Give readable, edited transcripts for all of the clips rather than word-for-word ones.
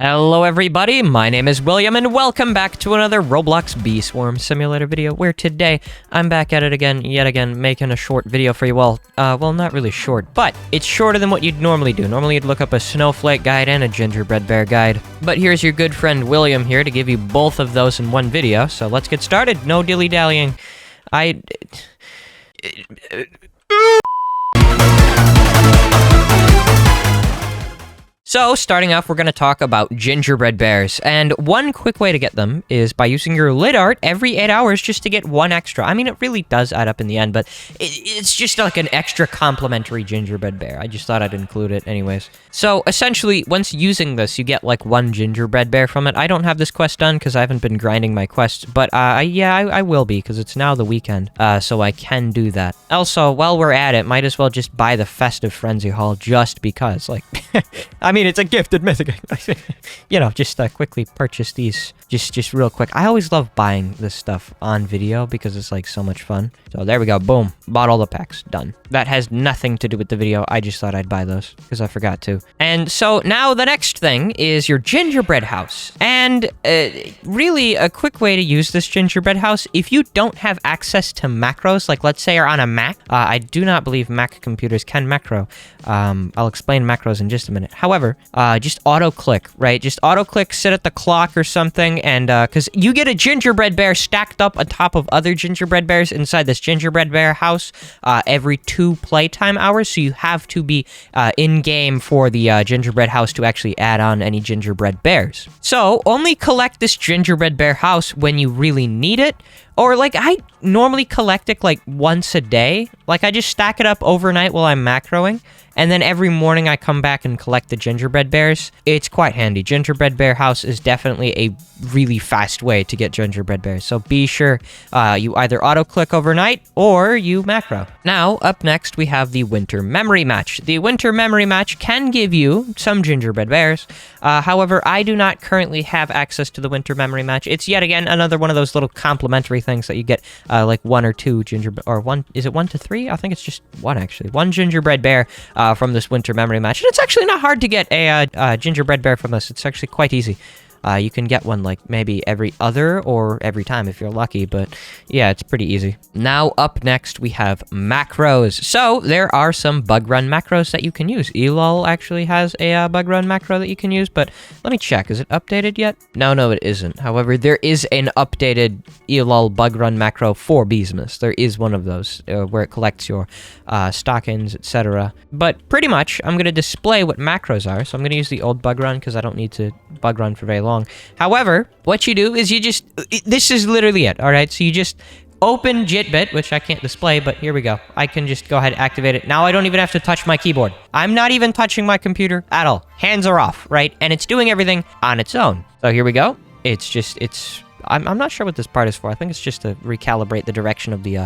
Hello everybody, my name is William and welcome back to another Roblox Bee Swarm Simulator video where today I'm back at it yet again, making a short video for you all. Well, not really short, but it's shorter than what you'd normally do. Normally you'd look up a snowflake guide and a gingerbread bear guide. But here's your good friend William here to give you both of those in one video, so let's get started. No dilly-dallying. So, starting off, we're going to talk about gingerbread bears, and one quick way to get them is by using your lid art every 8 hours just to get one extra. I mean, it really does add up in the end, but it's just like an extra complimentary gingerbread bear. I just thought I'd include it anyways. So, essentially, once using this, you get like one gingerbread bear from it. I don't have this quest done because I haven't been grinding my quests, but yeah, I will be because it's now the weekend, so I can do that. Also, while we're at it, might as well just buy the Festive Frenzy Haul just because, like, I mean, it's a gift, admit it. You know, just quickly purchase these, just real quick. I always love buying this stuff on video because it's like so much fun. So there we go, boom, bought all the packs, done. That has nothing to do with the video. I just thought I'd buy those because I forgot to. And so now the next thing is your gingerbread house. And really a quick way to use this gingerbread house, if you don't have access to macros, like let's say you're on a Mac, I do not believe Mac computers can macro. I'll explain macros in just a minute. However, just auto-click, right? Just auto-click, sit at the clock or something, and because you get a gingerbread bear stacked up on top of other gingerbread bears inside this gingerbread bear house every 2 playtime hours, so you have to be in-game for the gingerbread house to actually add on any gingerbread bears. So, only collect this gingerbread bear house when you really need it, or like I normally collect it like once a day. Like I just stack it up overnight while I'm macroing, and then every morning I come back and collect the gingerbread bears. It's quite handy. Gingerbread bear house is definitely a really fast way to get gingerbread bears. So be sure you either auto-click overnight or you macro. Now, up next, we have the Winter Memory Match. The Winter Memory Match can give you some gingerbread bears. However, I do not currently have access to the Winter Memory Match. It's yet again another one of those little complimentary things that you get like 1 or 2 gingerbread, or one, is it 1 to 3? I think it's just 1 actually. 1 gingerbread bear from this Winter Memory Match. And it's actually not hard to get a gingerbread bear from this. It's actually quite easy. You can get one like maybe every other or every time if you're lucky, but yeah, it's pretty easy. Now up next we have macros. So there are some bug run macros that you can use. Elol actually has a bug run macro that you can use, but let me check. Is it updated yet? No, it isn't. However, there is an updated Elol bug run macro for Beesmas. There is one of those where it collects your stockings, etc. But pretty much, I'm going to display what macros are. So I'm going to use the old bug run because I don't need to bug run for very long. However, what you do is you just, this is literally it, all right? So you just open JitBit, which I can't display, but here we go. I can just go ahead and activate it. Now I don't even have to touch my keyboard. I'm not even touching my computer at all. Hands are off, right? And it's doing everything on its own. So here we go. I'm not sure what this part is for. I think it's just to recalibrate the direction of the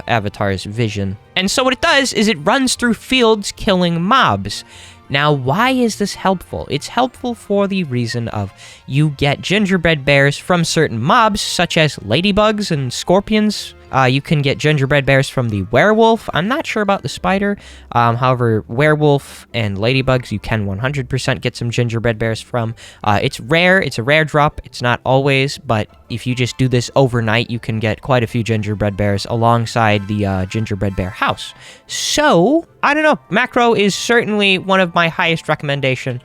avatar's vision. And so what it does is it runs through fields killing mobs. Now, why is this helpful? It's helpful for the reason of you get gingerbread bears from certain mobs, such as ladybugs and scorpions. You can get gingerbread bears from the werewolf. I'm not sure about the spider. However, werewolf and ladybugs, you can 100% get some gingerbread bears from. It's rare. It's a rare drop. It's not always, but if you just do this overnight, you can get quite a few gingerbread bears alongside the gingerbread bear house. So, I don't know. Macro is certainly one of my highest recommendation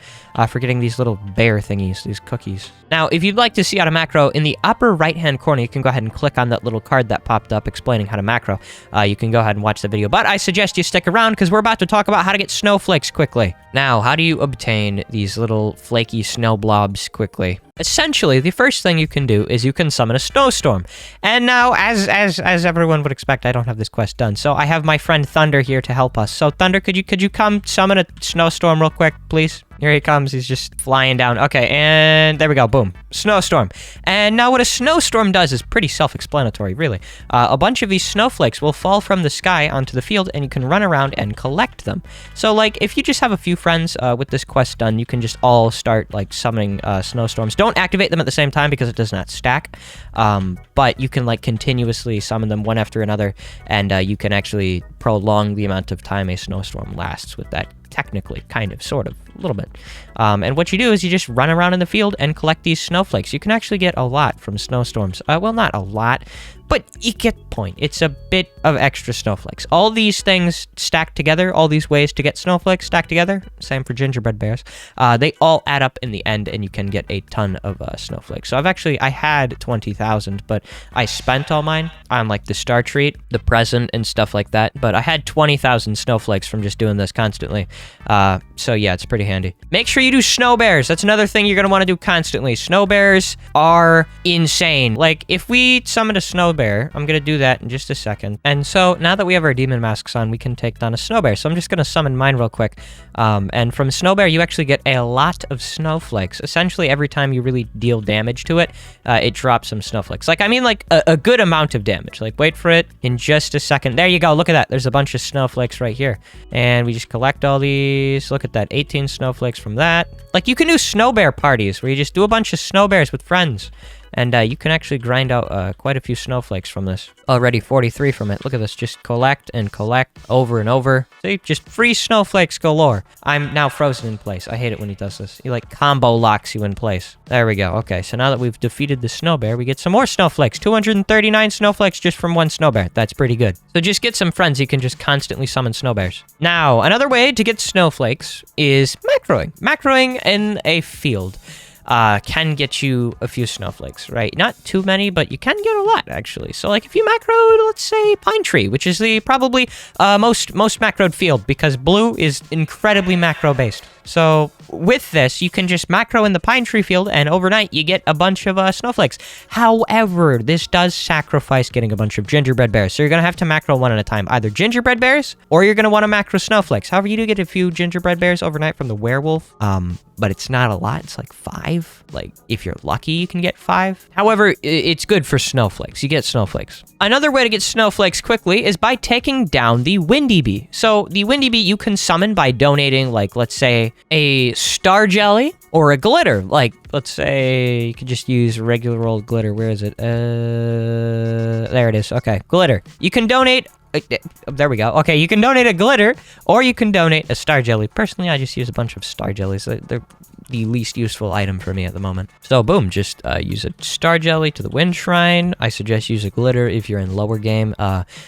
for getting these little bear thingies, these cookies. Now, if you'd like to see how to macro, in the upper right-hand corner, you can go ahead and click on that little card that popped up explaining how to macro. You can go ahead and watch the video, but I suggest you stick around because we're about to talk about how to get snowflakes quickly. Now, how do you obtain these little flaky snow blobs quickly? Essentially, the first thing you can do is you can summon a snowstorm. And now, as everyone would expect, I don't have this quest done, so I have my friend Thunder here to help us. So, Thunder, could you come summon a snowstorm real quick, please? Here he comes. He's just flying down. Okay, and there we go. Boom. Snowstorm. And now what a snowstorm does is pretty self-explanatory, really. A bunch of these snowflakes will fall from the sky onto the field, and you can run around and collect them. So, like, if you just have a few friends with this quest done, you can just all start, like, summoning snowstorms. Don't activate them at the same time because it does not stack. But you can, like, continuously summon them one after another, and you can actually prolong the amount of time a snowstorm lasts with that technically, kind of, sort of, a little bit. And what you do is you just run around in the field and collect these snowflakes. You can actually get a lot from snowstorms. Well, not a lot, but you get the point. It's a bit of extra snowflakes. All these things stacked together, all these ways to get snowflakes stacked together, same for gingerbread bears, they all add up in the end, and you can get a ton of snowflakes. So I had 20,000, but I spent all mine on like the star treat, the present, and stuff like that. But I had 20,000 snowflakes from just doing this constantly. So yeah, it's pretty handy. Make sure you do snow bears. That's another thing you're going to want to do constantly. Snow bears are insane. Like, if we summon a snow bear, I'm going to do that in just a second. And so now that we have our demon masks on, we can take down a snow bear. So I'm just going to summon mine real quick. And from snow bear, you actually get a lot of snowflakes. Essentially, every time you really deal damage to it, it drops some snowflakes. Like, I mean, like a good amount of damage. Like, wait for it in just a second. There you go. Look at that. There's a bunch of snowflakes right here. And we just collect all these. Look at that. 18 snowflakes from that. Like, you can do snow bear parties where you just do a bunch of snow bears with friends. And you can actually grind out quite a few snowflakes from this. Already 43 from it. Look at this. Just collect and collect over and over. See? Just free snowflakes galore. I'm now frozen in place. I hate it when he does this. He, like, combo locks you in place. There we go. Okay, so now that we've defeated the snow bear, we get some more snowflakes. 239 snowflakes just from one snow bear. That's pretty good. So just get some friends. You can just constantly summon snow bears. Now, another way to get snowflakes is macroing. Macroing in a field. Can get you a few snowflakes, right? Not too many, but you can get a lot, actually. So, like, if you macro, let's say, Pine Tree, which is the probably most macroed field, because blue is incredibly macro-based. So, with this, you can just macro in the Pine Tree field, and overnight, you get a bunch of snowflakes. However, this does sacrifice getting a bunch of gingerbread bears, so you're going to have to macro one at a time. Either gingerbread bears, or you're going to want to macro snowflakes. However, you do get a few gingerbread bears overnight from the werewolf, but it's not a lot. It's like 5. Like, if you're lucky, you can get 5. However, it's good for snowflakes. You get snowflakes. Another way to get snowflakes quickly is by taking down the Windy Bee. So, the Windy Bee you can summon by donating, like, let's say, a star jelly or a glitter. Like, let's say you could just use regular old glitter. Where is it? There it is. Okay, glitter. You can donate... there we go. Okay, you can donate a glitter, or you can donate a star jelly. Personally, I just use a bunch of star jellies. They're the least useful item for me at the moment. So, boom, just use a star jelly to the wind shrine. I suggest use a glitter if you're in lower game,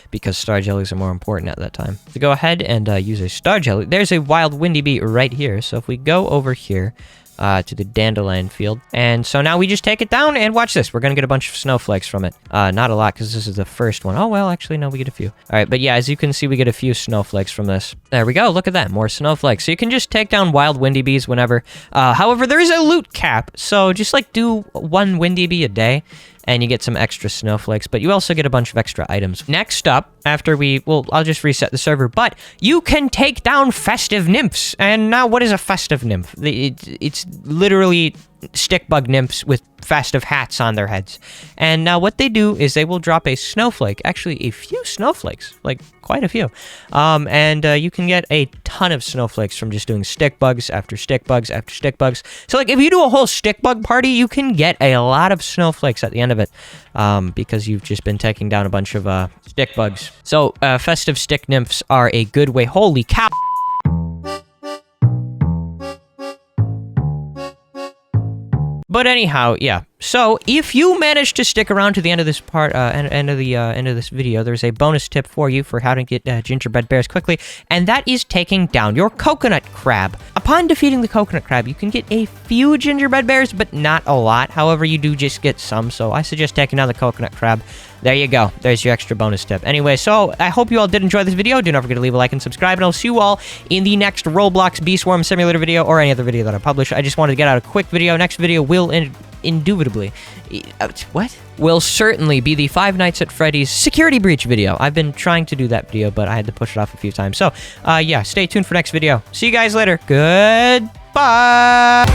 because star jellies are more important at that time. So go ahead and use a star jelly. There's a wild windy bee right here. So if we go over here, to the dandelion field. And so now we just take it down, and watch this. We're going to get a bunch of snowflakes from it. Not a lot, because this is the first one. Oh, well, actually, no, we get a few. All right, but yeah, as you can see, we get a few snowflakes from this. There we go. Look at that. More snowflakes. So you can just take down wild windy bees whenever. However, there is a loot cap, so just, like, do 1 windy bee a day, and you get some extra snowflakes, but you also get a bunch of extra items. Next up, after I'll just reset the server, but you can take down festive nymphs. And now, what is a festive nymph? It's literally stick bug nymphs with festive hats on their heads. And now what they do is they will drop a snowflake, actually a few snowflakes, like quite a few. And you can get a ton of snowflakes from just doing stick bugs after stick bugs after stick bugs. So, like, if you do a whole stick bug party, you can get a lot of snowflakes at the end of it, because you've just been taking down a bunch of stick bugs. So festive stick nymphs are a good way. Holy cow. But anyhow, yeah. So if you manage to stick around to the end of this part, end of this video, there's a bonus tip for you for how to get gingerbread bears quickly, and that is taking down your coconut crab. Upon defeating the coconut crab, you can get a few gingerbread bears, but not a lot. However, you do just get some, so I suggest taking down the coconut crab. There you go. There's your extra bonus tip. Anyway, so I hope you all did enjoy this video. Do not forget to leave a like and subscribe, and I'll see you all in the next Roblox Bee Swarm Simulator video, or any other video that I publish. I just wanted to get out a quick video. Next video will indubitably... will certainly be the Five Nights at Freddy's security breach video. I've been trying to do that video, but I had to push it off a few times. So, yeah, stay tuned for next video. See you guys later. Goodbye!